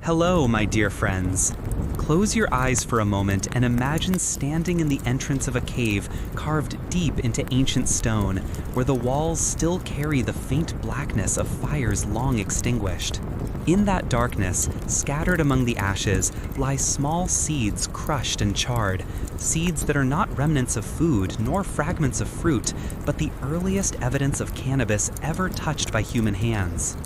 Hello, my dear friends. Close your eyes for a moment and imagine standing in the entrance of a cave carved deep into ancient stone, where the walls still carry the faint blackness of fires long extinguished. In that darkness, scattered among the ashes, lie small seeds crushed and charred, seeds that are not remnants of food nor fragments of fruit, but the earliest evidence of cannabis ever touched by human hands.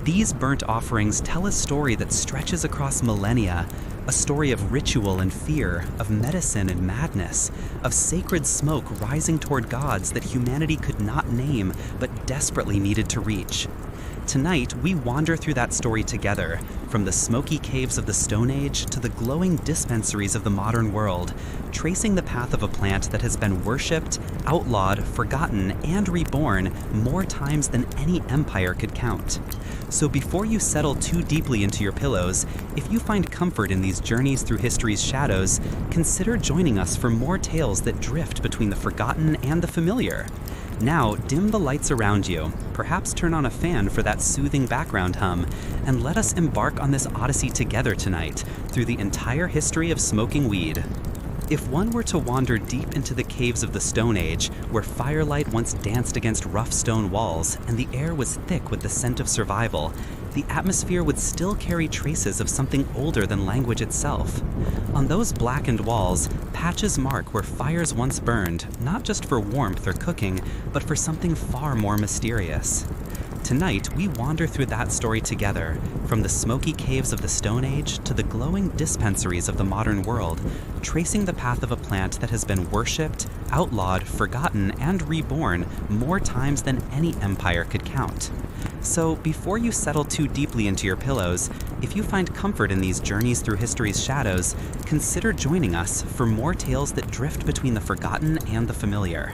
These burnt offerings tell a story that stretches across millennia, a story of ritual and fear, of medicine and madness, of sacred smoke rising toward gods that humanity could not name but desperately needed to reach. Tonight, we wander through that story together, from the smoky caves of the Stone Age to the glowing dispensaries of the modern world, tracing the path of a plant that has been worshipped, outlawed, forgotten, and reborn more times than any empire could count. So before you settle too deeply into your pillows, if you find comfort in these journeys through history's shadows, consider joining us for more tales that drift between the forgotten and the familiar. Now, dim the lights around you, perhaps turn on a fan for that soothing background hum, and let us embark on this odyssey together tonight through the entire history of smoking weed. If one were to wander deep into the caves of the Stone Age, where firelight once danced against rough stone walls and the air was thick with the scent of survival, the atmosphere would still carry traces of something older than language itself. On those blackened walls, patches mark where fires once burned, not just for warmth or cooking, but for something far more mysterious. Tonight, we wander through that story together, from the smoky caves of the Stone Age to the glowing dispensaries of the modern world, tracing the path of a plant that has been worshipped, outlawed, forgotten, and reborn more times than any empire could count. So, before you settle too deeply into your pillows, if you find comfort in these journeys through history's shadows, consider joining us for more tales that drift between the forgotten and the familiar.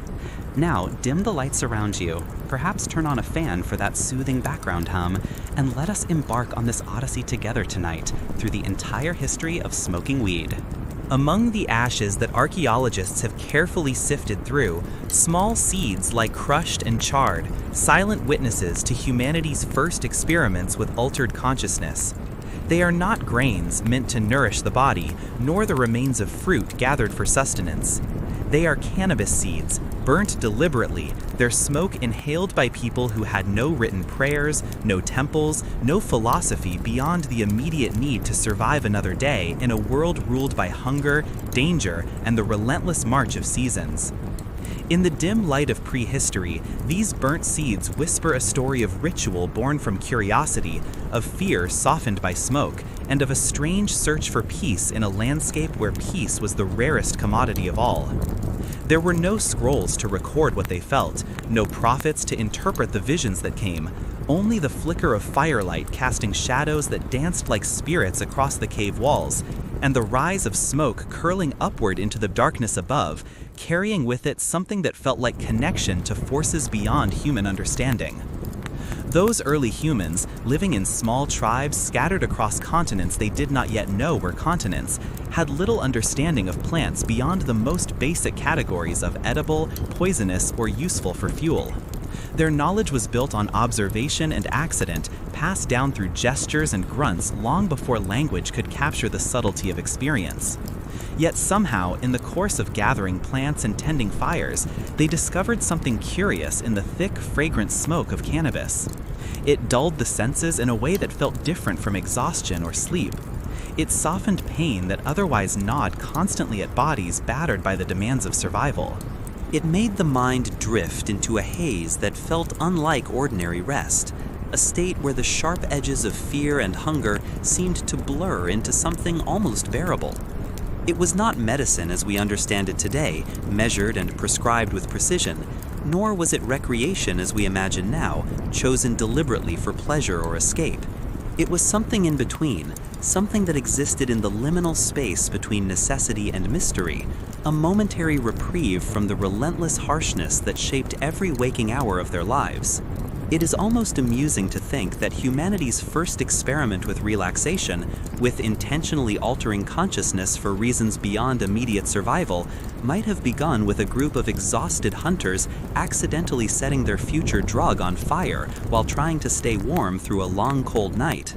Now, dim the lights around you, perhaps turn on a fan for that soothing background hum, and let us embark on this odyssey together tonight through the entire history of smoking weed. Among the ashes that archaeologists have carefully sifted through, small seeds lie crushed and charred, silent witnesses to humanity's first experiments with altered consciousness. They are not grains meant to nourish the body, nor the remains of fruit gathered for sustenance. They are cannabis seeds, burnt deliberately, their smoke inhaled by people who had no written prayers, no temples, no philosophy beyond the immediate need to survive another day in a world ruled by hunger, danger, and the relentless march of seasons. In the dim light of prehistory, these burnt seeds whisper a story of ritual born from curiosity, of fear softened by smoke, and of a strange search for peace in a landscape where peace was the rarest commodity of all. There were no scrolls to record what they felt, no prophets to interpret the visions that came, only the flicker of firelight casting shadows that danced like spirits across the cave walls, and the rise of smoke curling upward into the darkness above, carrying with it something that felt like connection to forces beyond human understanding. Those early humans, living in small tribes scattered across continents they did not yet know were continents, had little understanding of plants beyond the most basic categories of edible, poisonous, or useful for fuel. Their knowledge was built on observation and accident, passed down through gestures and grunts long before language could capture the subtlety of experience. Yet somehow, in the course of gathering plants and tending fires, they discovered something curious in the thick, fragrant smoke of cannabis. It dulled the senses in a way that felt different from exhaustion or sleep. It softened pain that otherwise gnawed constantly at bodies battered by the demands of survival. It made the mind drift into a haze that felt unlike ordinary rest, a state where the sharp edges of fear and hunger seemed to blur into something almost bearable. It was not medicine as we understand it today, measured and prescribed with precision, nor was it recreation as we imagine now, chosen deliberately for pleasure or escape. It was something in between, something that existed in the liminal space between necessity and mystery, a momentary reprieve from the relentless harshness that shaped every waking hour of their lives. It is almost amusing to think that humanity's first experiment with relaxation, with intentionally altering consciousness for reasons beyond immediate survival, might have begun with a group of exhausted hunters accidentally setting their future drug on fire while trying to stay warm through a long cold night.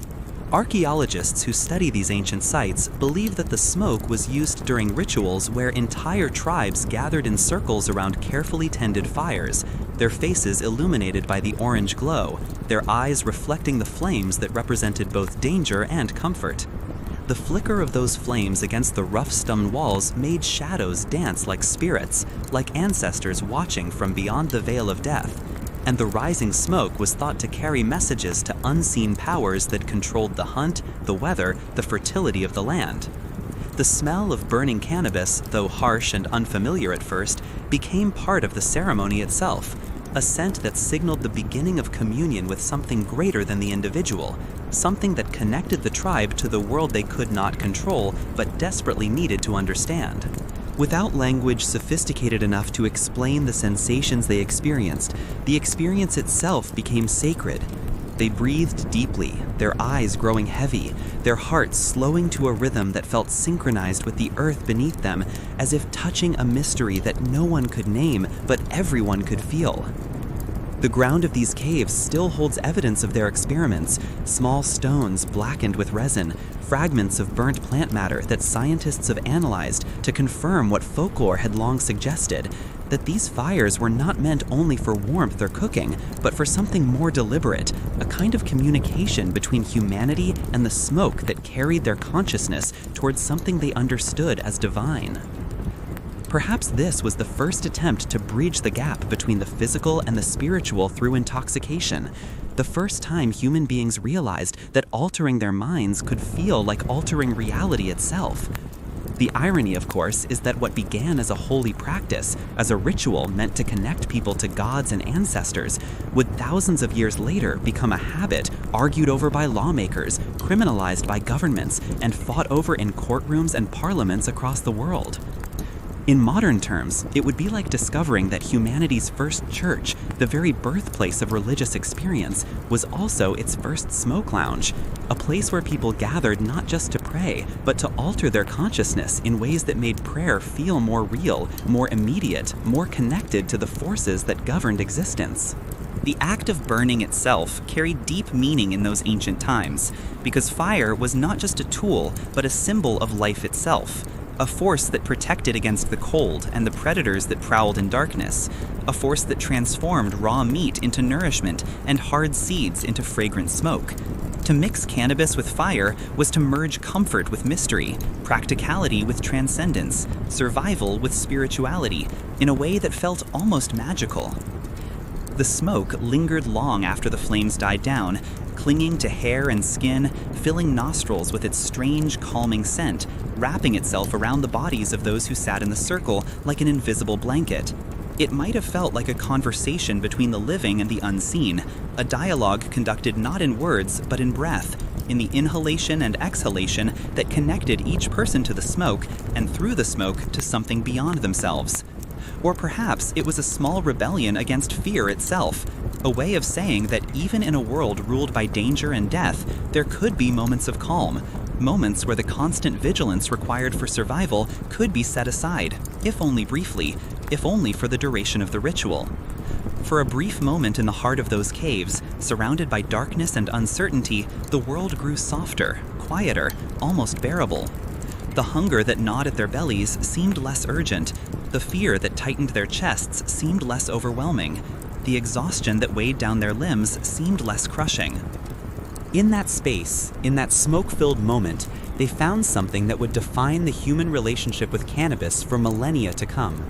Archaeologists who study these ancient sites believe that the smoke was used during rituals where entire tribes gathered in circles around carefully tended fires, their faces illuminated by the orange glow, their eyes reflecting the flames that represented both danger and comfort. The flicker of those flames against the rough stone walls made shadows dance like spirits, like ancestors watching from beyond the veil of death. And the rising smoke was thought to carry messages to unseen powers that controlled the hunt, the weather, the fertility of the land. The smell of burning cannabis, though harsh and unfamiliar at first, became part of the ceremony itself, a scent that signaled the beginning of communion with something greater than the individual, something that connected the tribe to the world they could not control but desperately needed to understand. Without language sophisticated enough to explain the sensations they experienced, the experience itself became sacred. They breathed deeply, their eyes growing heavy, their hearts slowing to a rhythm that felt synchronized with the earth beneath them, as if touching a mystery that no one could name, but everyone could feel. The ground of these caves still holds evidence of their experiments, small stones blackened with resin, fragments of burnt plant matter that scientists have analyzed to confirm what folklore had long suggested, that these fires were not meant only for warmth or cooking, but for something more deliberate, a kind of communication between humanity and the smoke that carried their consciousness towards something they understood as divine. Perhaps this was the first attempt to bridge the gap between the physical and the spiritual through intoxication, the first time human beings realized that altering their minds could feel like altering reality itself. The irony, of course, is that what began as a holy practice, as a ritual meant to connect people to gods and ancestors, would thousands of years later become a habit argued over by lawmakers, criminalized by governments, and fought over in courtrooms and parliaments across the world. In modern terms, it would be like discovering that humanity's first church, the very birthplace of religious experience, was also its first smoke lounge, a place where people gathered not just to pray, but to alter their consciousness in ways that made prayer feel more real, more immediate, more connected to the forces that governed existence. The act of burning itself carried deep meaning in those ancient times, because fire was not just a tool, but a symbol of life itself. A force that protected against the cold and the predators that prowled in darkness, a force that transformed raw meat into nourishment and hard seeds into fragrant smoke. To mix cannabis with fire was to merge comfort with mystery, practicality with transcendence, survival with spirituality, in a way that felt almost magical. The smoke lingered long after the flames died down, clinging to hair and skin, filling nostrils with its strange, calming scent, wrapping itself around the bodies of those who sat in the circle like an invisible blanket. It might have felt like a conversation between the living and the unseen, a dialogue conducted not in words, but in breath, in the inhalation and exhalation that connected each person to the smoke, and through the smoke to something beyond themselves. Or perhaps it was a small rebellion against fear itself, a way of saying that even in a world ruled by danger and death, there could be moments of calm, moments where the constant vigilance required for survival could be set aside, if only briefly, if only for the duration of the ritual. For a brief moment in the heart of those caves, surrounded by darkness and uncertainty, the world grew softer, quieter, almost bearable. The hunger that gnawed at their bellies seemed less urgent. The fear that tightened their chests seemed less overwhelming. The exhaustion that weighed down their limbs seemed less crushing. In that space, in that smoke-filled moment, they found something that would define the human relationship with cannabis for millennia to come.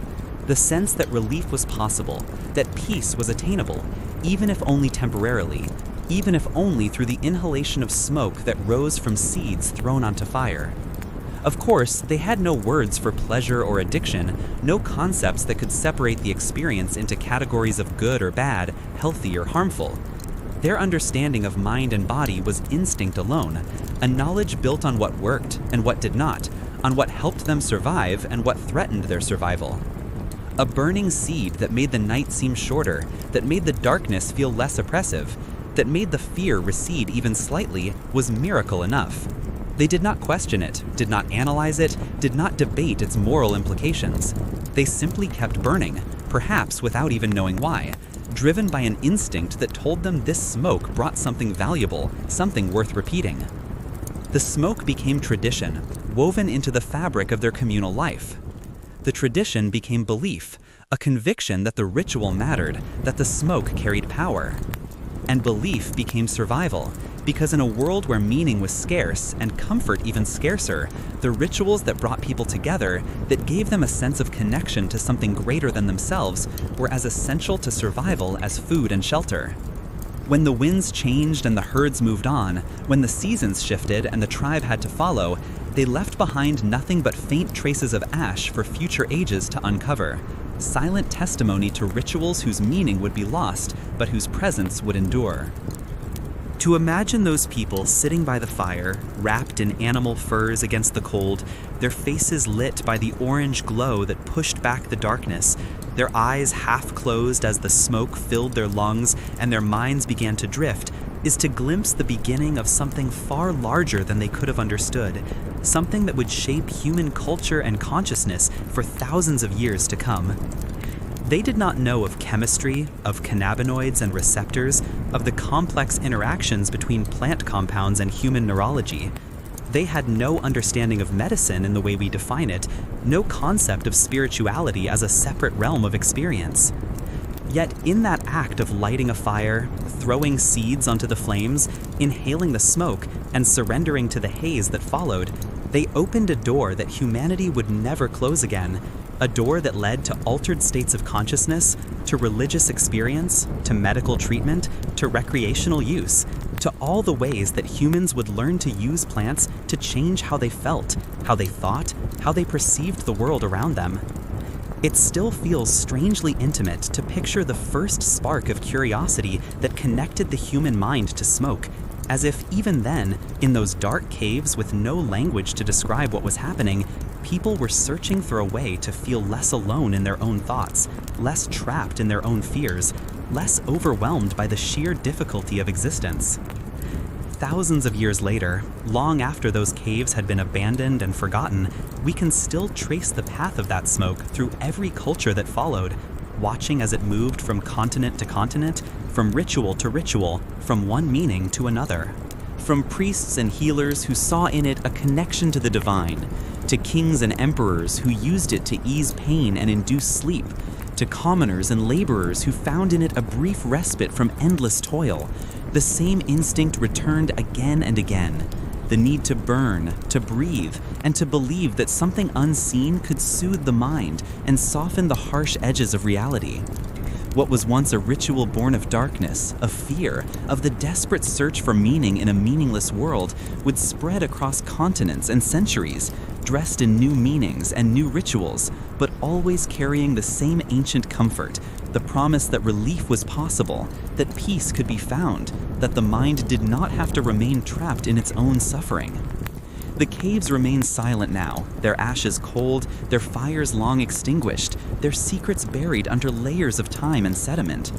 The sense that relief was possible, that peace was attainable, even if only temporarily, even if only through the inhalation of smoke that rose from seeds thrown onto fire. Of course, they had no words for pleasure or addiction, no concepts that could separate the experience into categories of good or bad, healthy or harmful. Their understanding of mind and body was instinct alone, a knowledge built on what worked and what did not, on what helped them survive and what threatened their survival. A burning seed that made the night seem shorter, that made the darkness feel less oppressive, that made the fear recede even slightly, was miracle enough. They did not question it, did not analyze it, did not debate its moral implications. They simply kept burning, perhaps without even knowing why, driven by an instinct that told them this smoke brought something valuable, something worth repeating. The smoke became tradition, woven into the fabric of their communal life. The tradition became belief, a conviction that the ritual mattered, that the smoke carried power. And belief became survival, because in a world where meaning was scarce and comfort even scarcer, the rituals that brought people together, that gave them a sense of connection to something greater than themselves, were as essential to survival as food and shelter. When the winds changed and the herds moved on, when the seasons shifted and the tribe had to follow, they left behind nothing but faint traces of ash for future ages to uncover, silent testimony to rituals whose meaning would be lost, but whose presence would endure. To imagine those people sitting by the fire, wrapped in animal furs against the cold, their faces lit by the orange glow that pushed back the darkness, their eyes half closed as the smoke filled their lungs and their minds began to drift, is to glimpse the beginning of something far larger than they could have understood, something that would shape human culture and consciousness for thousands of years to come. They did not know of chemistry, of cannabinoids and receptors, of the complex interactions between plant compounds and human neurology. They had no understanding of medicine in the way we define it, no concept of spirituality as a separate realm of experience. Yet in that act of lighting a fire, throwing seeds onto the flames, inhaling the smoke, and surrendering to the haze that followed, they opened a door that humanity would never close again, a door that led to altered states of consciousness, to religious experience, to medical treatment, to recreational use, to all the ways that humans would learn to use plants to change how they felt, how they thought, how they perceived the world around them. It still feels strangely intimate to picture the first spark of curiosity that connected the human mind to smoke, as if even then, in those dark caves with no language to describe what was happening, people were searching for a way to feel less alone in their own thoughts, less trapped in their own fears, less overwhelmed by the sheer difficulty of existence. Thousands of years later, long after those caves had been abandoned and forgotten, we can still trace the path of that smoke through every culture that followed, watching as it moved from continent to continent, from ritual to ritual, from one meaning to another. From priests and healers who saw in it a connection to the divine, to kings and emperors who used it to ease pain and induce sleep, to commoners and laborers who found in it a brief respite from endless toil, the same instinct returned again and again. The need to burn, to breathe, and to believe that something unseen could soothe the mind and soften the harsh edges of reality. What was once a ritual born of darkness, of fear, of the desperate search for meaning in a meaningless world would spread across continents and centuries, dressed in new meanings and new rituals, but always carrying the same ancient comfort, the promise that relief was possible, that peace could be found, that the mind did not have to remain trapped in its own suffering. The caves remain silent now, their ashes cold, their fires long extinguished, their secrets buried under layers of time and sediment.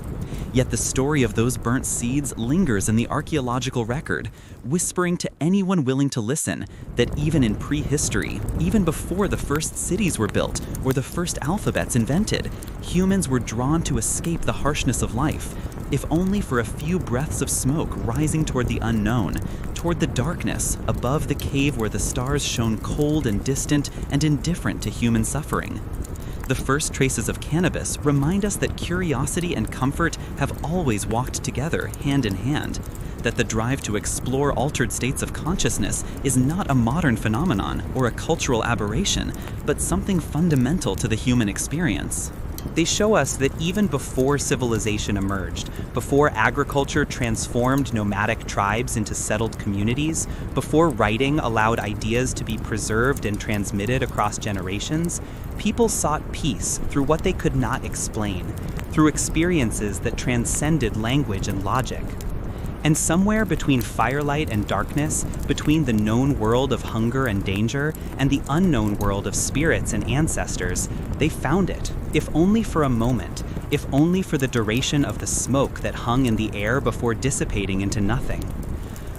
Yet the story of those burnt seeds lingers in the archaeological record, whispering to anyone willing to listen that even in prehistory, even before the first cities were built or the first alphabets invented, humans were drawn to escape the harshness of life, if only for a few breaths of smoke rising toward the unknown, toward the darkness above the cave where the stars shone cold and distant and indifferent to human suffering. The first traces of cannabis remind us that curiosity and comfort have always walked together, hand in hand, that the drive to explore altered states of consciousness is not a modern phenomenon or a cultural aberration, but something fundamental to the human experience. They show us that even before civilization emerged, before agriculture transformed nomadic tribes into settled communities, before writing allowed ideas to be preserved and transmitted across generations, people sought peace through what they could not explain, through experiences that transcended language and logic. And somewhere between firelight and darkness, between the known world of hunger and danger and the unknown world of spirits and ancestors, they found it, if only for a moment, if only for the duration of the smoke that hung in the air before dissipating into nothing.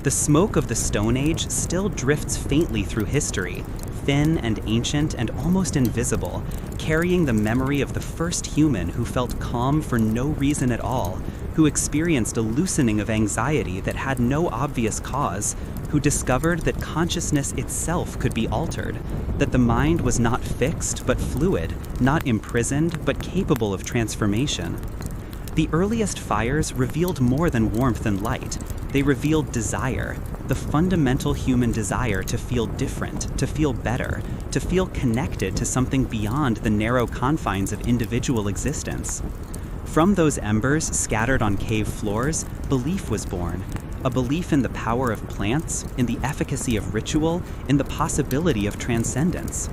The smoke of the Stone Age still drifts faintly through history, thin and ancient and almost invisible, carrying the memory of the first human who felt calm for no reason at all, who experienced a loosening of anxiety that had no obvious cause, who discovered that consciousness itself could be altered, that the mind was not fixed but fluid, not imprisoned but capable of transformation. The earliest fires revealed more than warmth and light. They revealed desire, the fundamental human desire to feel different, to feel better, to feel connected to something beyond the narrow confines of individual existence. From those embers scattered on cave floors, belief was born. A belief in the power of plants, in the efficacy of ritual, in the possibility of transcendence.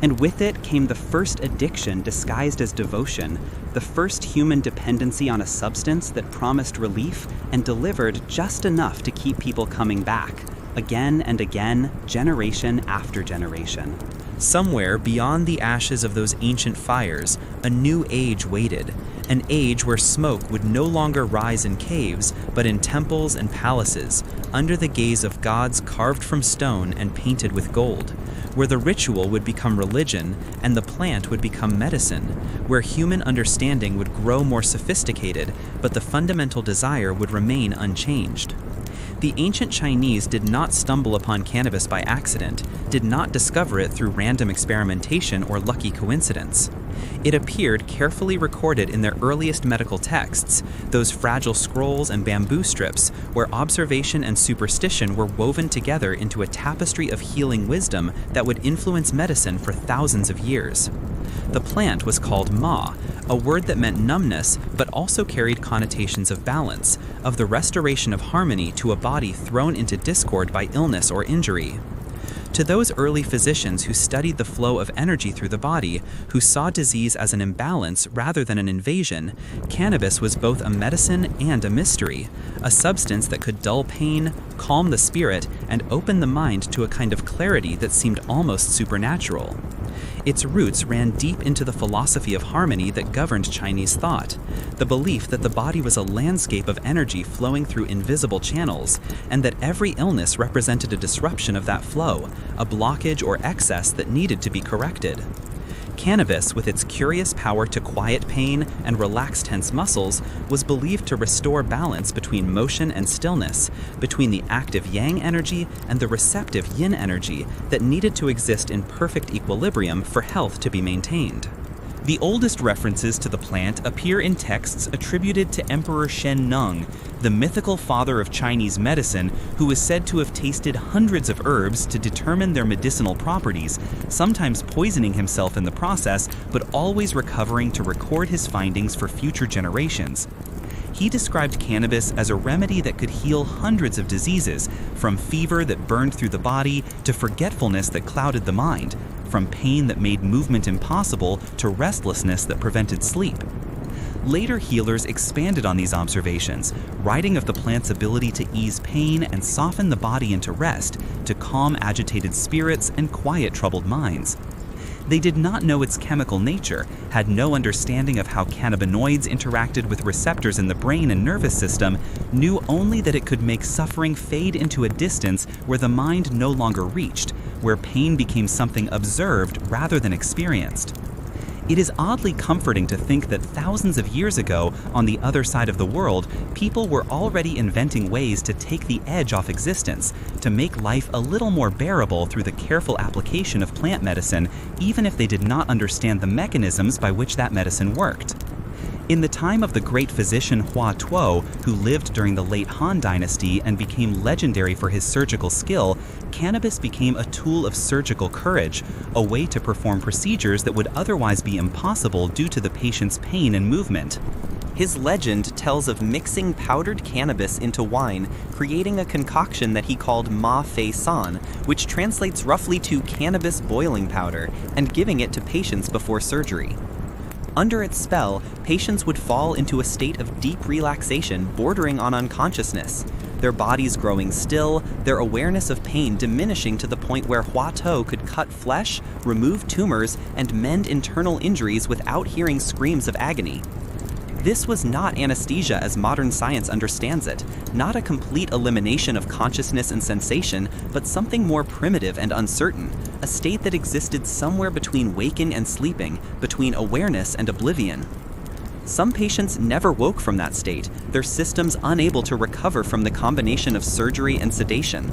And with it came the first addiction disguised as devotion, the first human dependency on a substance that promised relief and delivered just enough to keep people coming back, again and again, generation after generation. Somewhere beyond the ashes of those ancient fires, a new age waited, an age where smoke would no longer rise in caves, but in temples and palaces, under the gaze of gods carved from stone and painted with gold, where the ritual would become religion and the plant would become medicine, where human understanding would grow more sophisticated, but the fundamental desire would remain unchanged. The ancient Chinese did not stumble upon cannabis by accident, did not discover it through random experimentation or lucky coincidence. It appeared carefully recorded in their earliest medical texts, those fragile scrolls and bamboo strips, where observation and superstition were woven together into a tapestry of healing wisdom that would influence medicine for thousands of years. The plant was called ma, a word that meant numbness, but also carried connotations of balance, of the restoration of harmony to a body thrown into discord by illness or injury. To those early physicians who studied the flow of energy through the body, who saw disease as an imbalance rather than an invasion, cannabis was both a medicine and a mystery, a substance that could dull pain, calm the spirit, and open the mind to a kind of clarity that seemed almost supernatural. Its roots ran deep into the philosophy of harmony that governed Chinese thought, the belief that the body was a landscape of energy flowing through invisible channels, and that every illness represented a disruption of that flow, a blockage or excess that needed to be corrected. Cannabis, with its curious power to quiet pain and relax tense muscles, was believed to restore balance between motion and stillness, between the active yang energy and the receptive yin energy that needed to exist in perfect equilibrium for health to be maintained. The oldest references to the plant appear in texts attributed to Emperor Shen Nung, the mythical father of Chinese medicine, who is said to have tasted hundreds of herbs to determine their medicinal properties, sometimes poisoning himself in the process, but always recovering to record his findings for future generations. He described cannabis as a remedy that could heal hundreds of diseases, from fever that burned through the body to forgetfulness that clouded the mind, from pain that made movement impossible to restlessness that prevented sleep. Later healers expanded on these observations, writing of the plant's ability to ease pain and soften the body into rest, to calm agitated spirits and quiet troubled minds. They did not know its chemical nature, had no understanding of how cannabinoids interacted with receptors in the brain and nervous system, knew only that it could make suffering fade into a distance where the mind no longer reached, where pain became something observed rather than experienced. It is oddly comforting to think that thousands of years ago, on the other side of the world, people were already inventing ways to take the edge off existence, to make life a little more bearable through the careful application of plant medicine, even if they did not understand the mechanisms by which that medicine worked. In the time of the great physician Hua Tuo, who lived during the late Han Dynasty and became legendary for his surgical skill, cannabis became a tool of surgical courage, a way to perform procedures that would otherwise be impossible due to the patient's pain and movement. His legend tells of mixing powdered cannabis into wine, creating a concoction that he called Ma Fei San, which translates roughly to cannabis boiling powder, and giving it to patients before surgery. Under its spell, patients would fall into a state of deep relaxation bordering on unconsciousness, their bodies growing still, their awareness of pain diminishing to the point where Hua Tuo could cut flesh, remove tumors, and mend internal injuries without hearing screams of agony. This was not anesthesia as modern science understands it, not a complete elimination of consciousness and sensation, but something more primitive and uncertain, a state that existed somewhere between waking and sleeping, between awareness and oblivion. Some patients never woke from that state, their systems unable to recover from the combination of surgery and sedation.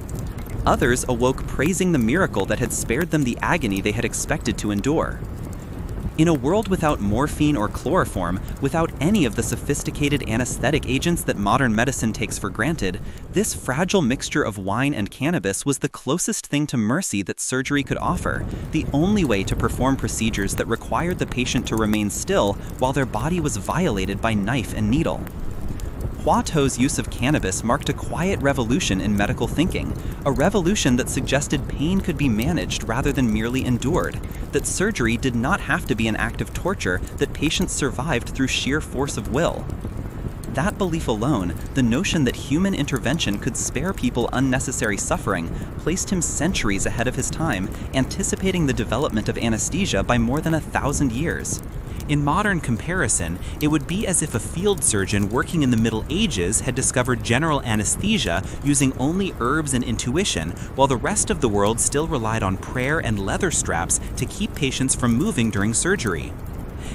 Others awoke praising the miracle that had spared them the agony they had expected to endure. In a world without morphine or chloroform, without any of the sophisticated anesthetic agents that modern medicine takes for granted, this fragile mixture of wine and cannabis was the closest thing to mercy that surgery could offer, the only way to perform procedures that required the patient to remain still while their body was violated by knife and needle. Hua Tou's use of cannabis marked a quiet revolution in medical thinking, a revolution that suggested pain could be managed rather than merely endured, that surgery did not have to be an act of torture that patients survived through sheer force of will. That belief alone, the notion that human intervention could spare people unnecessary suffering, placed him centuries ahead of his time, anticipating the development of anesthesia by more than 1,000 years. In modern comparison, it would be as if a field surgeon working in the Middle Ages had discovered general anesthesia using only herbs and intuition, while the rest of the world still relied on prayer and leather straps to keep patients from moving during surgery.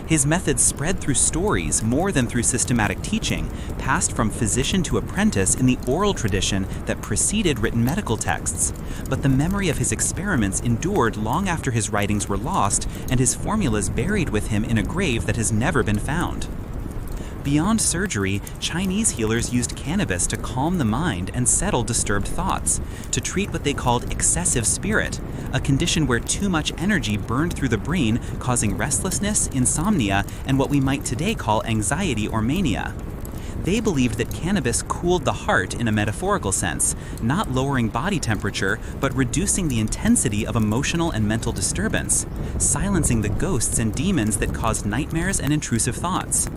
His methods spread through stories more than through systematic teaching, passed from physician to apprentice in the oral tradition that preceded written medical texts. But the memory of his experiments endured long after his writings were lost and his formulas buried with him in a grave that has never been found. Beyond surgery, Chinese healers used cannabis to calm the mind and settle disturbed thoughts, to treat what they called excessive spirit, a condition where too much energy burned through the brain, causing restlessness, insomnia, and what we might today call anxiety or mania. They believed that cannabis cooled the heart in a metaphorical sense, not lowering body temperature, but reducing the intensity of emotional and mental disturbance, silencing the ghosts and demons that caused nightmares and intrusive thoughts.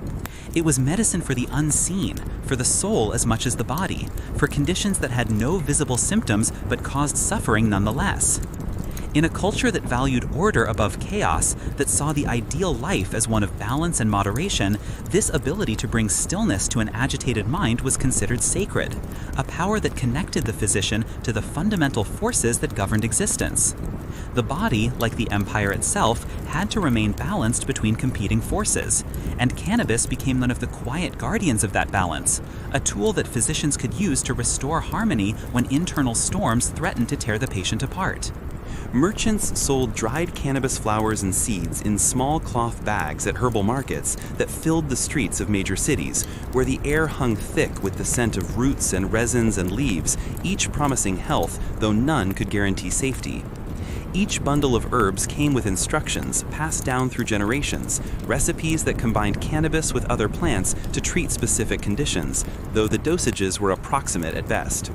It was medicine for the unseen, for the soul as much as the body, for conditions that had no visible symptoms but caused suffering nonetheless. In a culture that valued order above chaos, that saw the ideal life as one of balance and moderation, this ability to bring stillness to an agitated mind was considered sacred, a power that connected the physician to the fundamental forces that governed existence. The body, like the empire itself, had to remain balanced between competing forces, and cannabis became one of the quiet guardians of that balance, a tool that physicians could use to restore harmony when internal storms threatened to tear the patient apart. Merchants sold dried cannabis flowers and seeds in small cloth bags at herbal markets that filled the streets of major cities, where the air hung thick with the scent of roots and resins and leaves, each promising health, though none could guarantee safety. Each bundle of herbs came with instructions passed down through generations, recipes that combined cannabis with other plants to treat specific conditions, though the dosages were approximate at best.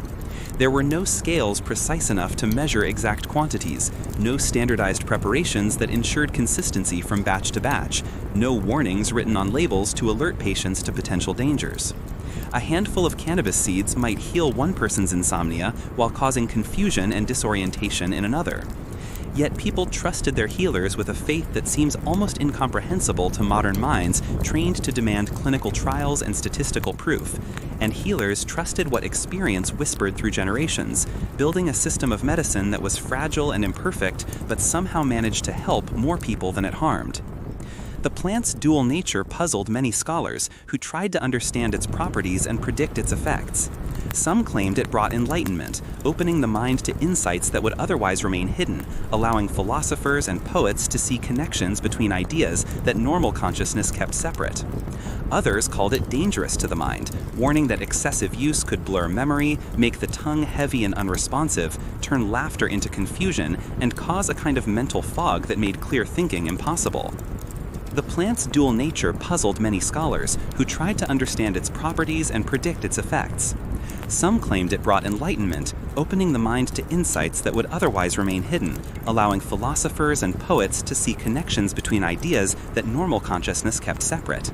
There were no scales precise enough to measure exact quantities, no standardized preparations that ensured consistency from batch to batch, no warnings written on labels to alert patients to potential dangers. A handful of cannabis seeds might heal one person's insomnia while causing confusion and disorientation in another. Yet people trusted their healers with a faith that seems almost incomprehensible to modern minds trained to demand clinical trials and statistical proof. And healers trusted what experience whispered through generations, building a system of medicine that was fragile and imperfect, but somehow managed to help more people than it harmed. The plant's dual nature puzzled many scholars who tried to understand its properties and predict its effects. Some claimed it brought enlightenment, opening the mind to insights that would otherwise remain hidden, allowing philosophers and poets to see connections between ideas that normal consciousness kept separate. Others called it dangerous to the mind, warning that excessive use could blur memory, make the tongue heavy and unresponsive, turn laughter into confusion, and cause a kind of mental fog that made clear thinking impossible. The plant's dual nature puzzled many scholars who tried to understand its properties and predict its effects. Some claimed it brought enlightenment, opening the mind to insights that would otherwise remain hidden, allowing philosophers and poets to see connections between ideas that normal consciousness kept separate.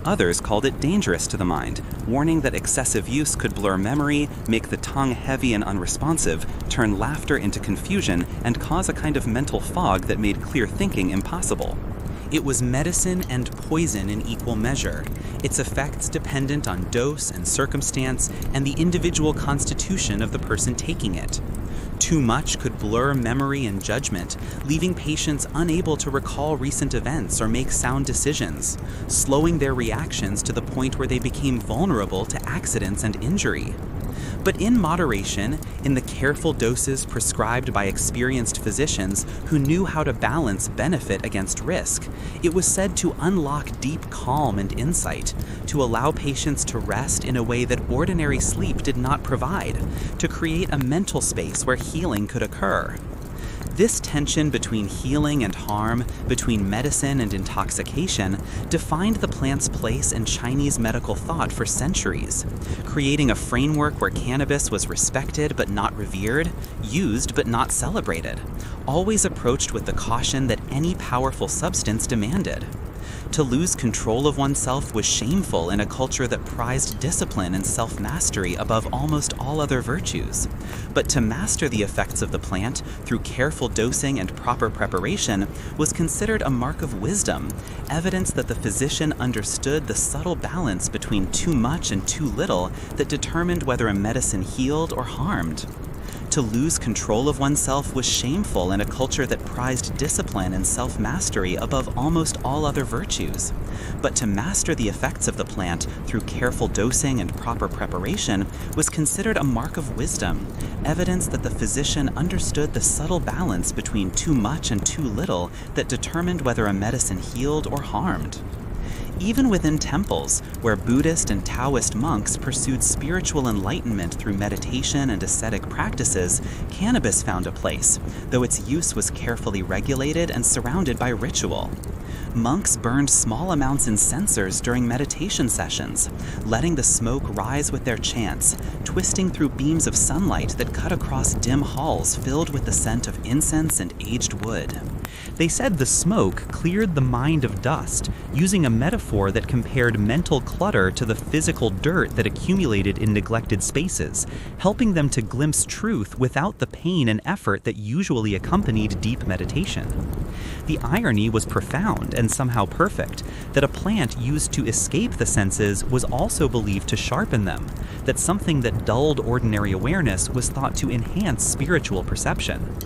Others called it dangerous to the mind, warning that excessive use could blur memory, make the tongue heavy and unresponsive, turn laughter into confusion, and cause a kind of mental fog that made clear thinking impossible. It was medicine and poison in equal measure, its effects dependent on dose and circumstance and the individual constitution of the person taking it. Too much could blur memory and judgment, leaving patients unable to recall recent events or make sound decisions, slowing their reactions to the point where they became vulnerable to accidents and injury. But in moderation, in the careful doses prescribed by experienced physicians who knew how to balance benefit against risk, it was said to unlock deep calm and insight, to allow patients to rest in a way that ordinary sleep did not provide, to create a mental space where healing could occur. This tension between healing and harm, between medicine and intoxication, defined the plant's place in Chinese medical thought for centuries, creating a framework where cannabis was respected but not revered, used but not celebrated, always approached with the caution that any powerful substance demanded. To lose control of oneself was shameful in a culture that prized discipline and self-mastery above almost all other virtues. But to master the effects of the plant through careful dosing and proper preparation was considered a mark of wisdom, evidence that the physician understood the subtle balance between too much and too little that determined whether a medicine healed or harmed. To lose control of oneself was shameful in a culture that prized discipline and self-mastery above almost all other virtues. But to master the effects of the plant through careful dosing and proper preparation was considered a mark of wisdom, evidence that the physician understood the subtle balance between too much and too little that determined whether a medicine healed or harmed. Even within temples, where Buddhist and Taoist monks pursued spiritual enlightenment through meditation and ascetic practices, cannabis found a place, though its use was carefully regulated and surrounded by ritual. Monks burned small amounts in censers during meditation sessions, letting the smoke rise with their chants, twisting through beams of sunlight that cut across dim halls filled with the scent of incense and aged wood. They said the smoke cleared the mind of dust, using a metaphor that compared mental clutter to the physical dirt that accumulated in neglected spaces, helping them to glimpse truth without the pain and effort that usually accompanied deep meditation. The irony was profound and somehow perfect, that a plant used to escape the senses was also believed to sharpen them, that something that dulled ordinary awareness was thought to enhance spiritual perception.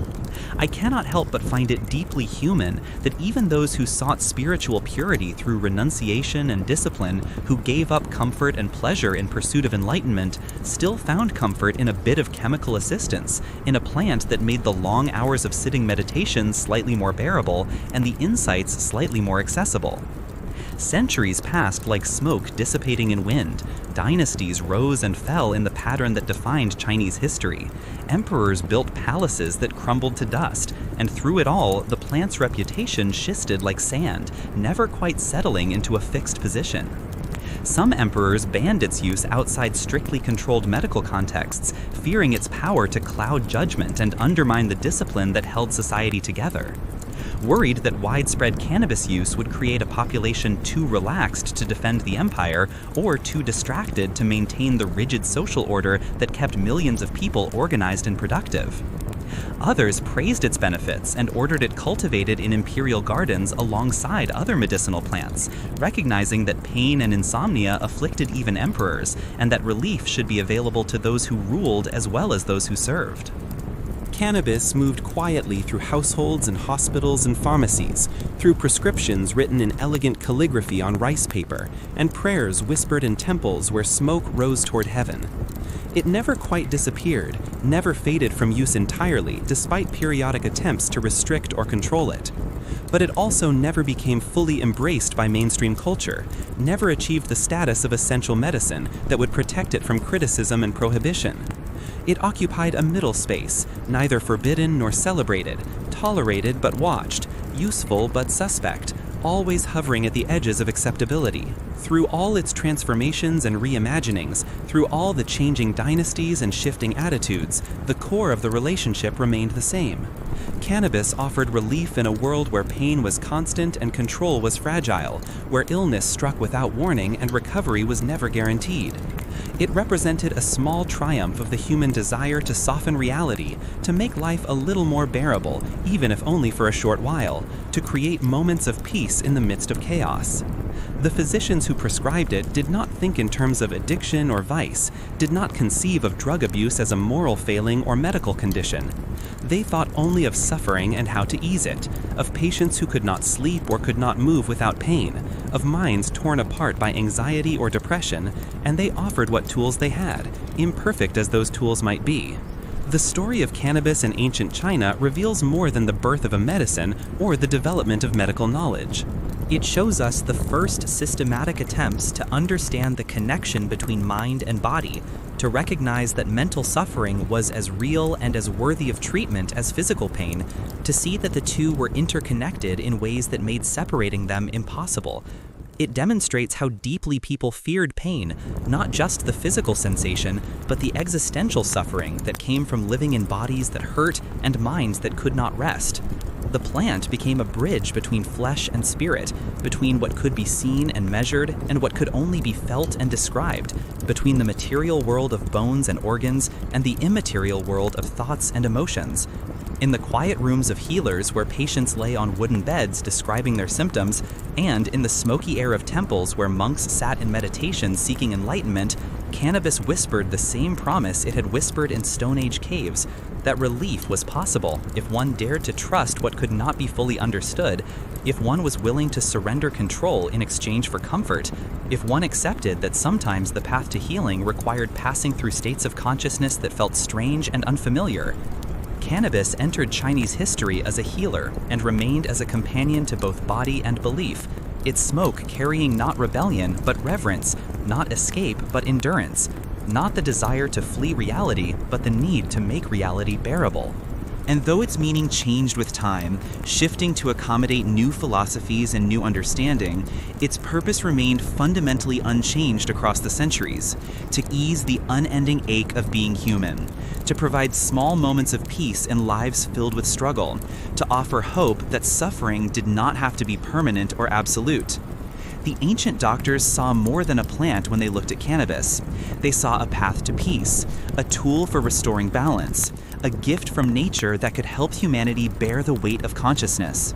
I cannot help but find it deeply human that even those who sought spiritual purity through renunciation and discipline, who gave up comfort and pleasure in pursuit of enlightenment, still found comfort in a bit of chemical assistance, in a plant that made the long hours of sitting meditation slightly more bearable and the insights slightly more accessible. Centuries passed like smoke dissipating in wind. Dynasties rose and fell in the pattern that defined Chinese history. Emperors built palaces that crumbled to dust, and through it all, the plant's reputation shifted like sand, never quite settling into a fixed position. Some emperors banned its use outside strictly controlled medical contexts, fearing its power to cloud judgment and undermine the discipline that held society together. Worried that widespread cannabis use would create a population too relaxed to defend the empire or too distracted to maintain the rigid social order that kept millions of people organized and productive. Others praised its benefits and ordered it cultivated in imperial gardens alongside other medicinal plants, recognizing that pain and insomnia afflicted even emperors, and that relief should be available to those who ruled as well as those who served. Cannabis moved quietly through households and hospitals and pharmacies, through prescriptions written in elegant calligraphy on rice paper, and prayers whispered in temples where smoke rose toward heaven. It never quite disappeared, never faded from use entirely, despite periodic attempts to restrict or control it. But it also never became fully embraced by mainstream culture, never achieved the status of essential medicine that would protect it from criticism and prohibition. It occupied a middle space, neither forbidden nor celebrated, tolerated but watched, useful but suspect, always hovering at the edges of acceptability. Through all its transformations and reimaginings, through all the changing dynasties and shifting attitudes, the core of the relationship remained the same. Cannabis offered relief in a world where pain was constant and control was fragile, where illness struck without warning and recovery was never guaranteed. It represented a small triumph of the human desire to soften reality, to make life a little more bearable, even if only for a short while, to create moments of peace in the midst of chaos. The physicians who prescribed it did not think in terms of addiction or vice, did not conceive of drug abuse as a moral failing or medical condition. They thought only of suffering and how to ease it, of patients who could not sleep or could not move without pain, of minds torn apart by anxiety or depression, and they offered what tools they had, imperfect as those tools might be. The story of cannabis in ancient China reveals more than the birth of a medicine or the development of medical knowledge. It shows us the first systematic attempts to understand the connection between mind and body, to recognize that mental suffering was as real and as worthy of treatment as physical pain, to see that the two were interconnected in ways that made separating them impossible. It demonstrates how deeply people feared pain, not just the physical sensation, but the existential suffering that came from living in bodies that hurt and minds that could not rest. The plant became a bridge between flesh and spirit, between what could be seen and measured and what could only be felt and described, between the material world of bones and organs and the immaterial world of thoughts and emotions. In the quiet rooms of healers where patients lay on wooden beds describing their symptoms, and in the smoky air of temples where monks sat in meditation seeking enlightenment, cannabis whispered the same promise it had whispered in Stone Age caves, that relief was possible if one dared to trust what could not be fully understood, if one was willing to surrender control in exchange for comfort, if one accepted that sometimes the path to healing required passing through states of consciousness that felt strange and unfamiliar. Cannabis entered Chinese history as a healer and remained as a companion to both body and belief, its smoke carrying not rebellion but reverence, not escape but endurance, not the desire to flee reality, but the need to make reality bearable. And though its meaning changed with time, shifting to accommodate new philosophies and new understanding, its purpose remained fundamentally unchanged across the centuries: to ease the unending ache of being human, to provide small moments of peace in lives filled with struggle, to offer hope that suffering did not have to be permanent or absolute. The ancient doctors saw more than a plant when they looked at cannabis. They saw a path to peace, a tool for restoring balance, a gift from nature that could help humanity bear the weight of consciousness.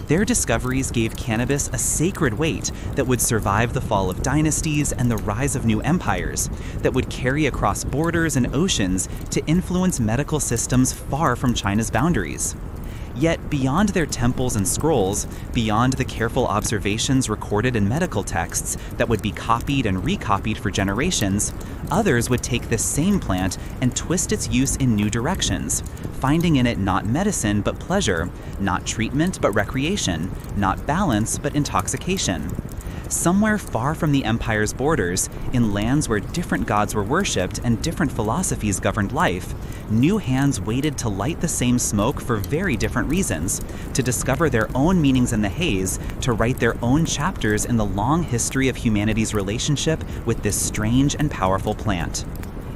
Their discoveries gave cannabis a sacred weight that would survive the fall of dynasties and the rise of new empires, that would carry across borders and oceans to influence medical systems far from China's boundaries. Yet, beyond their temples and scrolls, beyond the careful observations recorded in medical texts that would be copied and recopied for generations, others would take this same plant and twist its use in new directions, finding in it not medicine but pleasure, not treatment but recreation, not balance but intoxication. Somewhere far from the empire's borders, in lands where different gods were worshipped and different philosophies governed life, new hands waited to light the same smoke for very different reasons, to discover their own meanings in the haze, to write their own chapters in the long history of humanity's relationship with this strange and powerful plant.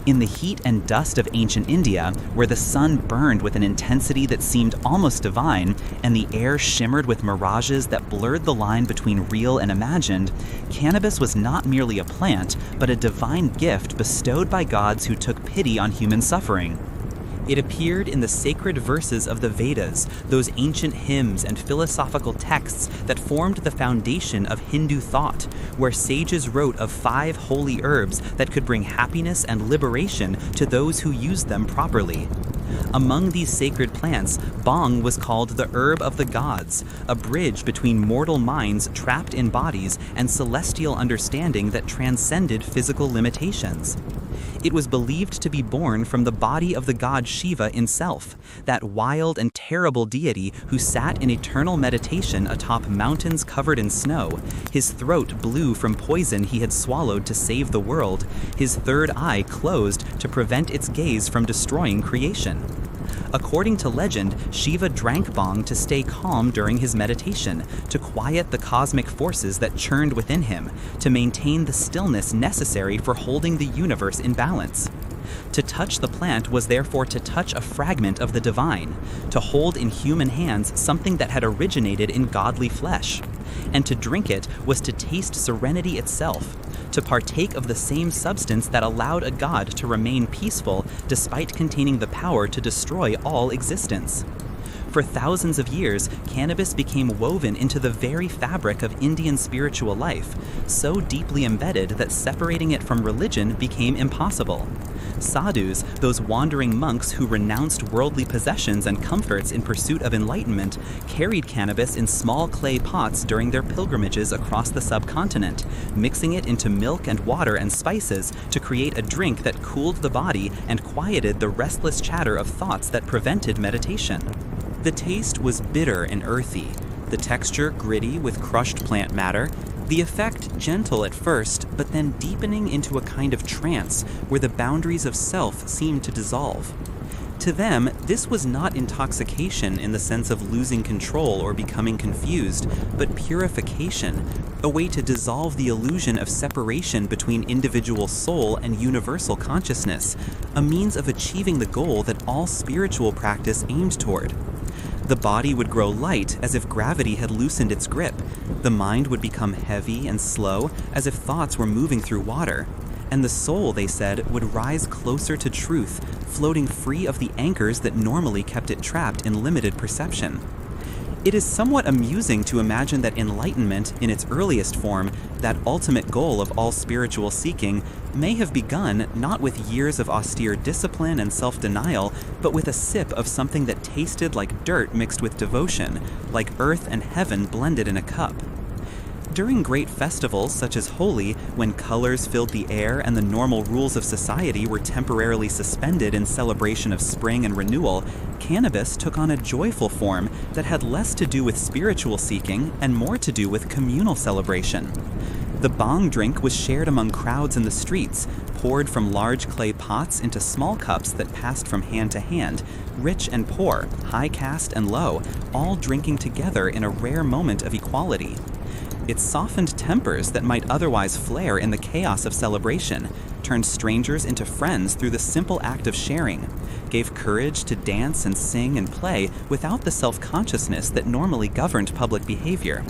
In the heat and dust of ancient India, where the sun burned with an intensity that seemed almost divine, and the air shimmered with mirages that blurred the line between real and imagined, cannabis was not merely a plant, but a divine gift bestowed by gods who took pity on human suffering. It appeared in the sacred verses of the Vedas, those ancient hymns and philosophical texts that formed the foundation of Hindu thought, where sages wrote of 5 holy herbs that could bring happiness and liberation to those who used them properly. Among these sacred plants, bhang was called the herb of the gods, a bridge between mortal minds trapped in bodies and celestial understanding that transcended physical limitations. It was believed to be born from the body of the god Shiva himself, that wild and terrible deity who sat in eternal meditation atop mountains covered in snow, his throat blue from poison he had swallowed to save the world, his third eye closed to prevent its gaze from destroying creation. According to legend, Shiva drank bhang to stay calm during his meditation, to quiet the cosmic forces that churned within him, to maintain the stillness necessary for holding the universe in balance. To touch the plant was therefore to touch a fragment of the divine, to hold in human hands something that had originated in godly flesh. And to drink it was to taste serenity itself, to partake of the same substance that allowed a god to remain peaceful despite containing the power to destroy all existence. For thousands of years, cannabis became woven into the very fabric of Indian spiritual life, so deeply embedded that separating it from religion became impossible. Sadhus, those wandering monks who renounced worldly possessions and comforts in pursuit of enlightenment, carried cannabis in small clay pots during their pilgrimages across the subcontinent, mixing it into milk and water and spices to create a drink that cooled the body and quieted the restless chatter of thoughts that prevented meditation. The taste was bitter and earthy, the texture gritty with crushed plant matter, the effect gentle at first, but then deepening into a kind of trance where the boundaries of self seemed to dissolve. To them, this was not intoxication in the sense of losing control or becoming confused, but purification, a way to dissolve the illusion of separation between individual soul and universal consciousness, a means of achieving the goal that all spiritual practice aimed toward. The body would grow light as if gravity had loosened its grip. The mind would become heavy and slow as if thoughts were moving through water. And the soul, they said, would rise closer to truth, floating free of the anchors that normally kept it trapped in limited perception. It is somewhat amusing to imagine that enlightenment, in its earliest form, that ultimate goal of all spiritual seeking, may have begun not with years of austere discipline and self-denial, but with a sip of something that tasted like dirt mixed with devotion, like earth and heaven blended in a cup. During great festivals such as Holi, when colors filled the air and the normal rules of society were temporarily suspended in celebration of spring and renewal, cannabis took on a joyful form that had less to do with spiritual seeking and more to do with communal celebration. The bhang drink was shared among crowds in the streets, poured from large clay pots into small cups that passed from hand to hand, rich and poor, high caste and low, all drinking together in a rare moment of equality. It softened tempers that might otherwise flare in the chaos of celebration, turned strangers into friends through the simple act of sharing, gave courage to dance and sing and play without the self-consciousness that normally governed public behavior.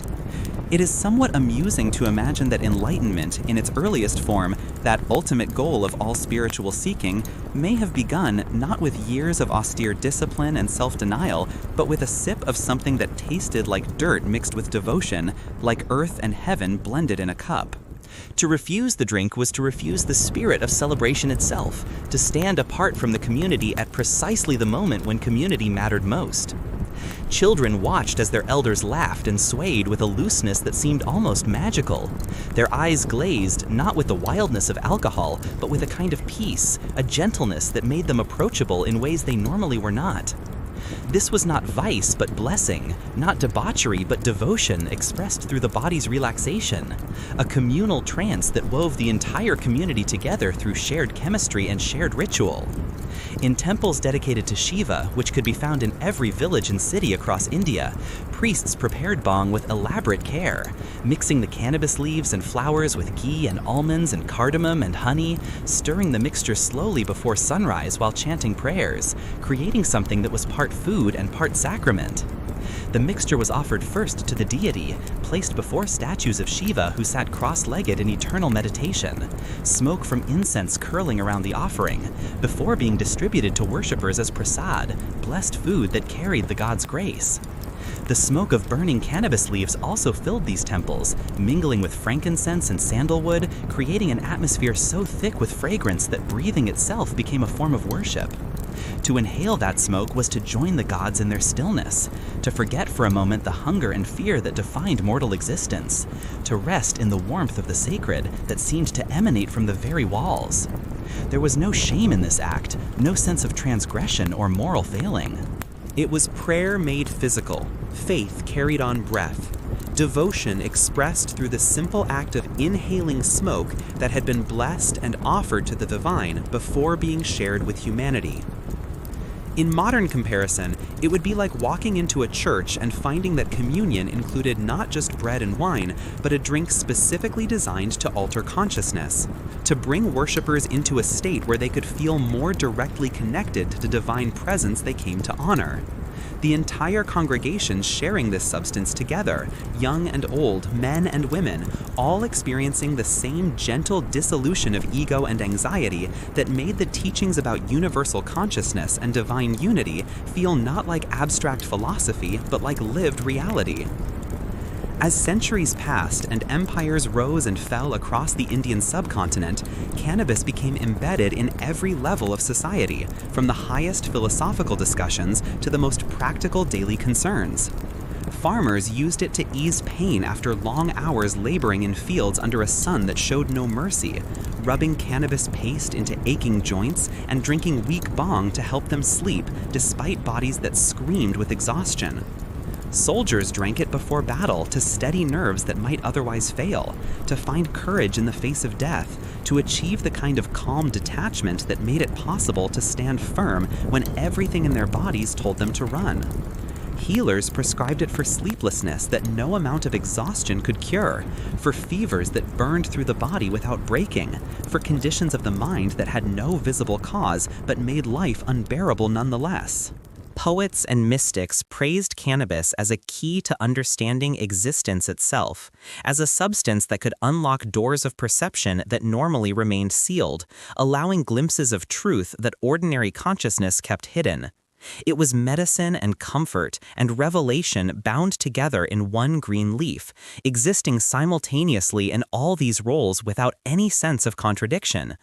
It is somewhat amusing to imagine that enlightenment, in its earliest form, that ultimate goal of all spiritual seeking, may have begun not with years of austere discipline and self-denial, but with a sip of something that tasted like dirt mixed with devotion, like earth and heaven blended in a cup. To refuse the drink was to refuse the spirit of celebration itself, to stand apart from the community at precisely the moment when community mattered most. Children watched as their elders laughed and swayed with a looseness that seemed almost magical. Their eyes glazed, not with the wildness of alcohol, but with a kind of peace, a gentleness that made them approachable in ways they normally were not. This was not vice, but blessing, not debauchery, but devotion expressed through the body's relaxation, a communal trance that wove the entire community together through shared chemistry and shared ritual. In temples dedicated to Shiva, which could be found in every village and city across India, priests prepared bhang with elaborate care, mixing the cannabis leaves and flowers with ghee and almonds and cardamom and honey, stirring the mixture slowly before sunrise while chanting prayers, creating something that was part food and part sacrament. The mixture was offered first to the deity, placed before statues of Shiva who sat cross-legged in eternal meditation, smoke from incense curling around the offering, before being distributed to worshippers as prasad, blessed food that carried the god's grace. The smoke of burning cannabis leaves also filled these temples, mingling with frankincense and sandalwood, creating an atmosphere so thick with fragrance that breathing itself became a form of worship. To inhale that smoke was to join the gods in their stillness, to forget for a moment the hunger and fear that defined mortal existence, to rest in the warmth of the sacred that seemed to emanate from the very walls. There was no shame in this act, no sense of transgression or moral failing. It was prayer made physical, faith carried on breath, devotion expressed through the simple act of inhaling smoke that had been blessed and offered to the divine before being shared with humanity. In modern comparison, it would be like walking into a church and finding that communion included not just bread and wine, but a drink specifically designed to alter consciousness, to bring worshippers into a state where they could feel more directly connected to the divine presence they came to honor. the entire congregation sharing this substance together, young and old, men and women, all experiencing the same gentle dissolution of ego and anxiety that made the teachings about universal consciousness and divine unity feel not like abstract philosophy, but like lived reality. As centuries passed and empires rose and fell across the Indian subcontinent, cannabis became embedded in every level of society, from the highest philosophical discussions to the most practical daily concerns. Farmers used it to ease pain after long hours laboring in fields under a sun that showed no mercy, rubbing cannabis paste into aching joints and drinking weak bhang to help them sleep despite bodies that screamed with exhaustion. Soldiers drank it before battle to steady nerves that might otherwise fail, to find courage in the face of death, to achieve the kind of calm detachment that made it possible to stand firm when everything in their bodies told them to run. Healers prescribed it for sleeplessness that no amount of exhaustion could cure, for fevers that burned through the body without breaking, for conditions of the mind that had no visible cause but made life unbearable nonetheless. Poets and mystics praised cannabis as a key to understanding existence itself, as a substance that could unlock doors of perception that normally remained sealed, allowing glimpses of truth that ordinary consciousness kept hidden. It was medicine and comfort and revelation bound together in one green leaf, existing simultaneously in all these roles without any sense of contradiction.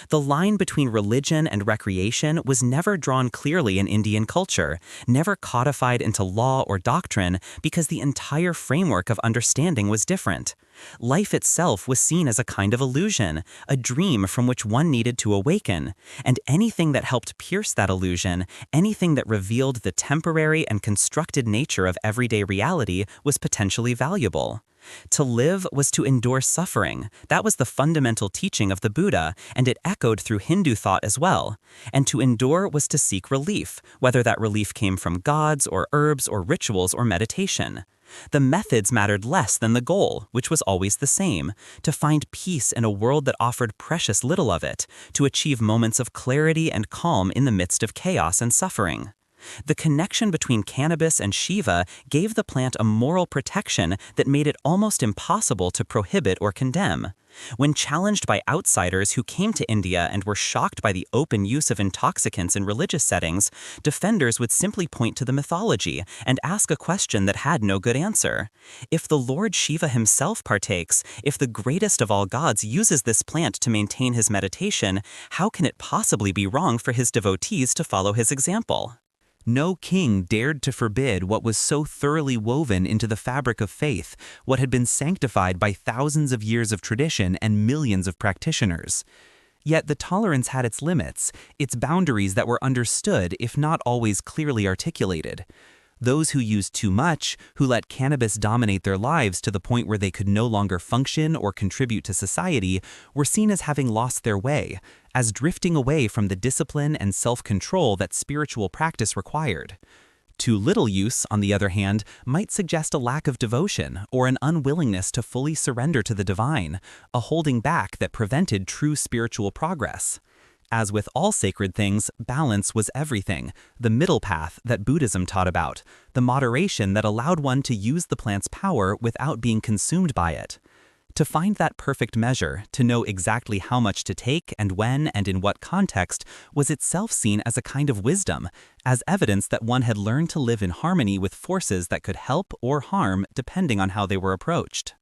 The line between religion and recreation was never drawn clearly in Indian culture, never codified into law or doctrine, because the entire framework of understanding was different. Life itself was seen as a kind of illusion, a dream from which one needed to awaken, and anything that helped pierce that illusion, anything that revealed the temporary and constructed nature of everyday reality, was potentially valuable. To live was to endure suffering. That was the fundamental teaching of the Buddha, and it echoed through Hindu thought as well. And to endure was to seek relief, whether that relief came from gods or herbs or rituals or meditation. The methods mattered less than the goal, which was always the same: to find peace in a world that offered precious little of it, to achieve moments of clarity and calm in the midst of chaos and suffering. The connection between cannabis and Shiva gave the plant a moral protection that made it almost impossible to prohibit or condemn. When challenged by outsiders who came to India and were shocked by the open use of intoxicants in religious settings, defenders would simply point to the mythology and ask a question that had no good answer. If the Lord Shiva himself partakes, if the greatest of all gods uses this plant to maintain his meditation, how can it possibly be wrong for his devotees to follow his example? No king dared to forbid what was so thoroughly woven into the fabric of faith, what had been sanctified by thousands of years of tradition and millions of practitioners. Yet the tolerance had its limits, its boundaries that were understood if not always clearly articulated. Those who used too much, who let cannabis dominate their lives to the point where they could no longer function or contribute to society, were seen as having lost their way, as drifting away from the discipline and self-control that spiritual practice required. Too little use, on the other hand, might suggest a lack of devotion or an unwillingness to fully surrender to the divine, a holding back that prevented true spiritual progress. As with all sacred things, balance was everything, the middle path that Buddhism taught about, the moderation that allowed one to use the plant's power without being consumed by it. To find that perfect measure, to know exactly how much to take and when and in what context, was itself seen as a kind of wisdom, as evidence that one had learned to live in harmony with forces that could help or harm depending on how they were approached.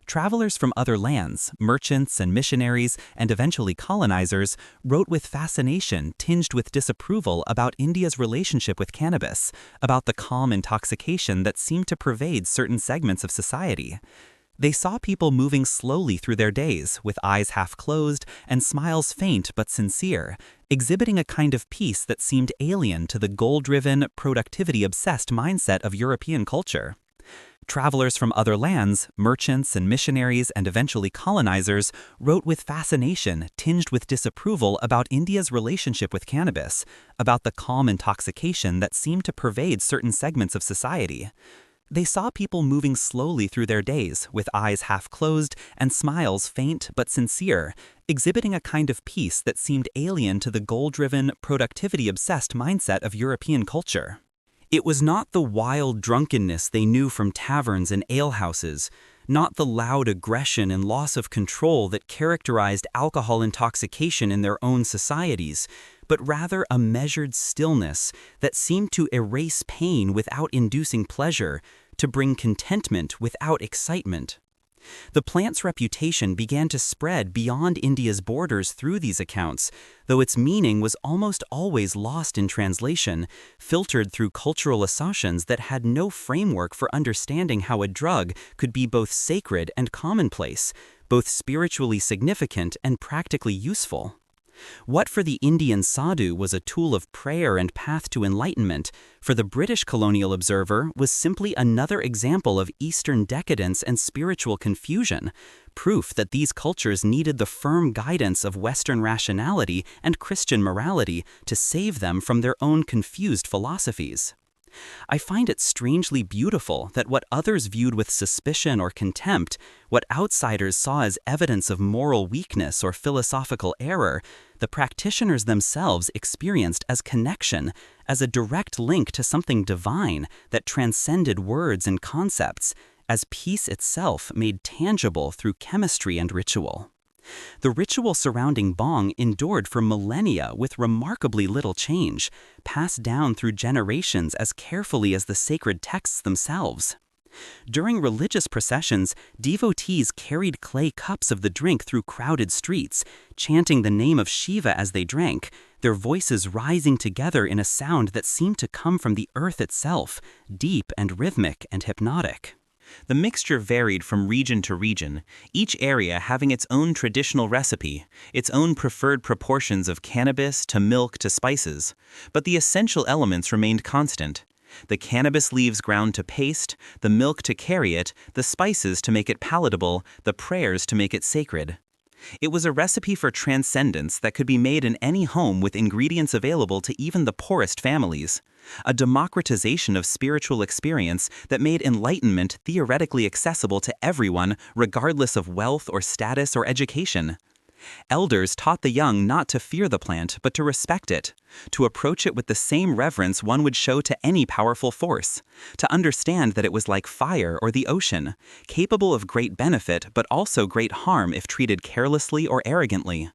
Travelers from other lands, merchants and missionaries, and eventually colonizers, wrote with fascination tinged with disapproval about India's relationship with cannabis, about the calm intoxication that seemed to pervade certain segments of society. They saw people moving slowly through their days, with eyes half closed and smiles faint but sincere, exhibiting a kind of peace that seemed alien to the goal-driven, productivity-obsessed mindset of European culture. Travelers from other lands, merchants and missionaries and eventually colonizers, wrote with fascination tinged with disapproval about India's relationship with cannabis, about the calm intoxication that seemed to pervade certain segments of society. They saw people moving slowly through their days, with eyes half closed and smiles faint but sincere, exhibiting a kind of peace that seemed alien to the goal-driven, productivity-obsessed mindset of European culture. It was not the wild drunkenness they knew from taverns and alehouses, not the loud aggression and loss of control that characterized alcohol intoxication in their own societies, but rather a measured stillness that seemed to erase pain without inducing pleasure, to bring contentment without excitement. The plant's reputation began to spread beyond India's borders through these accounts, though its meaning was almost always lost in translation, filtered through cultural assumptions that had no framework for understanding how a drug could be both sacred and commonplace, both spiritually significant and practically useful. What for the Indian sadhu was a tool of prayer and path to enlightenment, for the British colonial observer was simply another example of Eastern decadence and spiritual confusion, proof that these cultures needed the firm guidance of Western rationality and Christian morality to save them from their own confused philosophies. I find it strangely beautiful that what others viewed with suspicion or contempt, what outsiders saw as evidence of moral weakness or philosophical error, the practitioners themselves experienced as connection, as a direct link to something divine that transcended words and concepts, as peace itself made tangible through chemistry and ritual. The ritual surrounding bhang endured for millennia with remarkably little change, passed down through generations as carefully as the sacred texts themselves. During religious processions, devotees carried clay cups of the drink through crowded streets, chanting the name of Shiva as they drank, their voices rising together in a sound that seemed to come from the earth itself, deep and rhythmic and hypnotic. The mixture varied from region to region, each area having its own traditional recipe, its own preferred proportions of cannabis to milk to spices, but the essential elements remained constant. The cannabis leaves ground to paste, the milk to carry it, the spices to make it palatable, the prayers to make it sacred. It was a recipe for transcendence that could be made in any home with ingredients available to even the poorest families. A democratization of spiritual experience that made enlightenment theoretically accessible to everyone regardless of wealth or status or education. Elders taught the young not to fear the plant but to respect it, to approach it with the same reverence one would show to any powerful force, to understand that it was like fire or the ocean, capable of great benefit but also great harm if treated carelessly or arrogantly.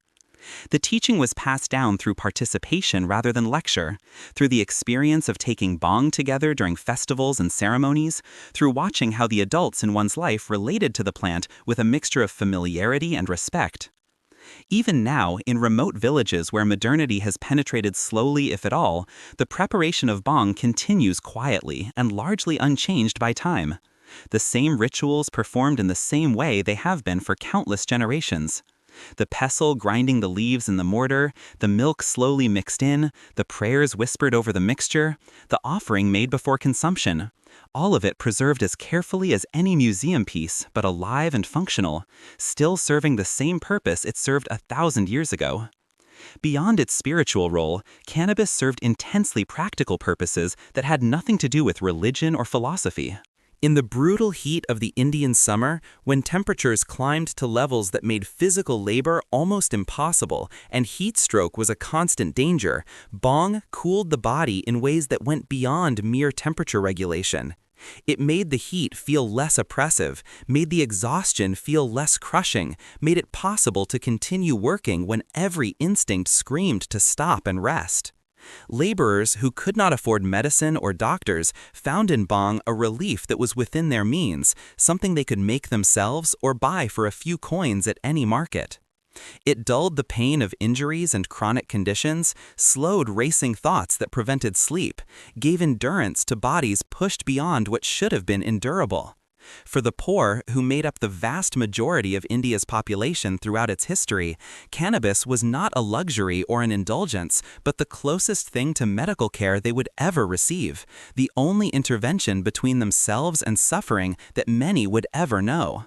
The teaching was passed down through participation rather than lecture, through the experience of taking bhang together during festivals and ceremonies, through watching how the adults in one's life related to the plant with a mixture of familiarity and respect. Even now, in remote villages where modernity has penetrated slowly if at all, the preparation of bhang continues quietly and largely unchanged by time. The same rituals performed in the same way they have been for countless generations. The pestle grinding the leaves in the mortar, the milk slowly mixed in, the prayers whispered over the mixture, the offering made before consumption. All of it preserved as carefully as any museum piece, but alive and functional, still serving the same purpose it served 1,000 years ago. Beyond its spiritual role, cannabis served intensely practical purposes that had nothing to do with religion or philosophy. In the brutal heat of the Indian summer, when temperatures climbed to levels that made physical labor almost impossible and heat stroke was a constant danger, bhang cooled the body in ways that went beyond mere temperature regulation. It made the heat feel less oppressive, made the exhaustion feel less crushing, made it possible to continue working when every instinct screamed to stop and rest. Laborers who could not afford medicine or doctors found in bhang a relief that was within their means, something they could make themselves or buy for a few coins at any market. It dulled the pain of injuries and chronic conditions, slowed racing thoughts that prevented sleep, gave endurance to bodies pushed beyond what should have been endurable. For the poor, who made up the vast majority of India's population throughout its history, cannabis was not a luxury or an indulgence, but the closest thing to medical care they would ever receive, the only intervention between themselves and suffering that many would ever know.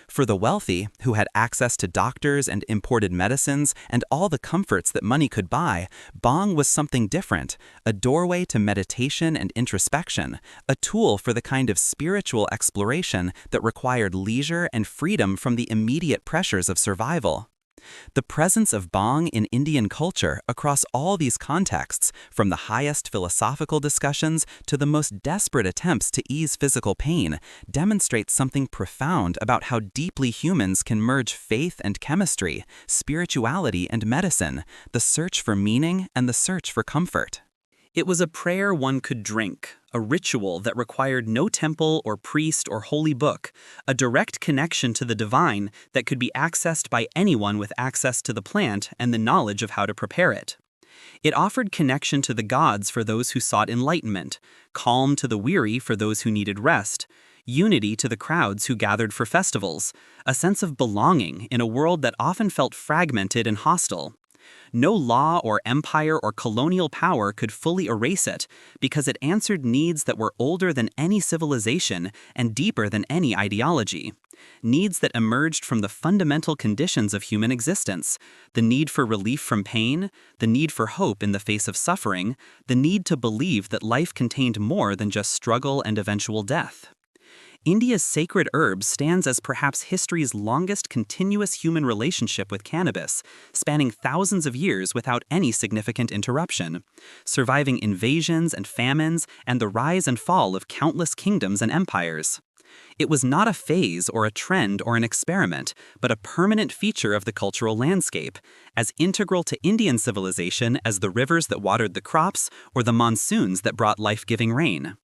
For the wealthy, who had access to doctors and imported medicines and all the comforts that money could buy, bhang was something different, a doorway to meditation and introspection, a tool for the kind of spiritual exploration that required leisure and freedom from the immediate pressures of survival. The presence of bhang in Indian culture across all these contexts, from the highest philosophical discussions to the most desperate attempts to ease physical pain, demonstrates something profound about how deeply humans can merge faith and chemistry, spirituality and medicine, the search for meaning and the search for comfort. It was a prayer one could drink, a ritual that required no temple or priest or holy book, a direct connection to the divine that could be accessed by anyone with access to the plant and the knowledge of how to prepare it. It offered connection to the gods for those who sought enlightenment, calm to the weary for those who needed rest, unity to the crowds who gathered for festivals, a sense of belonging in a world that often felt fragmented and hostile. No law or empire or colonial power could fully erase it because it answered needs that were older than any civilization and deeper than any ideology. Needs that emerged from the fundamental conditions of human existence: the need for relief from pain, the need for hope in the face of suffering, the need to believe that life contained more than just struggle and eventual death. India's sacred herb stands as perhaps history's longest continuous human relationship with cannabis, spanning thousands of years without any significant interruption, surviving invasions and famines and the rise and fall of countless kingdoms and empires. It was not a phase or a trend or an experiment, but a permanent feature of the cultural landscape, as integral to Indian civilization as the rivers that watered the crops or the monsoons that brought life-giving rain.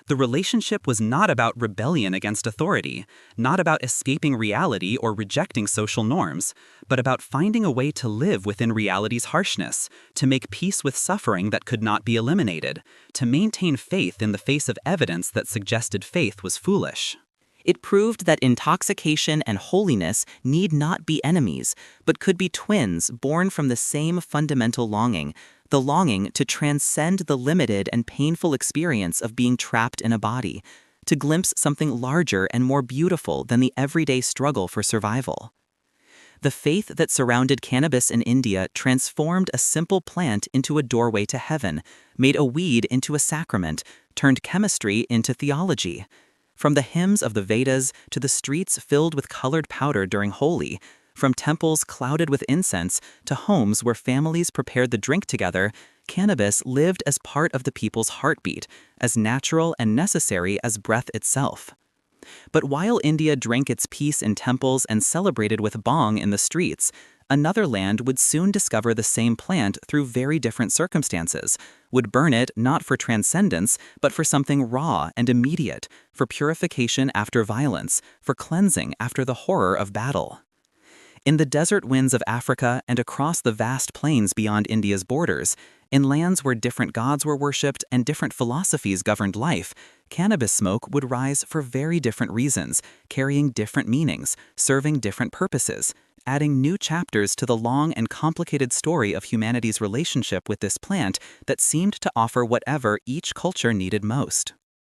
The relationship was not about rebellion against authority, not about escaping reality or rejecting social norms, but about finding a way to live within reality's harshness, to make peace with suffering that could not be eliminated, to maintain faith in the face of evidence that suggested faith was foolish. It proved that intoxication and holiness need not be enemies, but could be twins born from the same fundamental longing, the longing to transcend the limited and painful experience of being trapped in a body, to glimpse something larger and more beautiful than the everyday struggle for survival. The faith that surrounded cannabis in India transformed a simple plant into a doorway to heaven, made a weed into a sacrament, turned chemistry into theology. From the hymns of the Vedas to the streets filled with colored powder during Holi, from temples clouded with incense to homes where families prepared the drink together, cannabis lived as part of the people's heartbeat, as natural and necessary as breath itself. But while India drank its peace in temples and celebrated with bhang in the streets, another land would soon discover the same plant through very different circumstances, would burn it not for transcendence, but for something raw and immediate, for purification after violence, for cleansing after the horror of battle. In the desert winds of Africa and across the vast plains beyond India's borders, in lands where different gods were worshipped and different philosophies governed life, cannabis smoke would rise for very different reasons, carrying different meanings, serving different purposes, adding new chapters to the long and complicated story of humanity's relationship with this plant that seemed to offer whatever each culture needed most.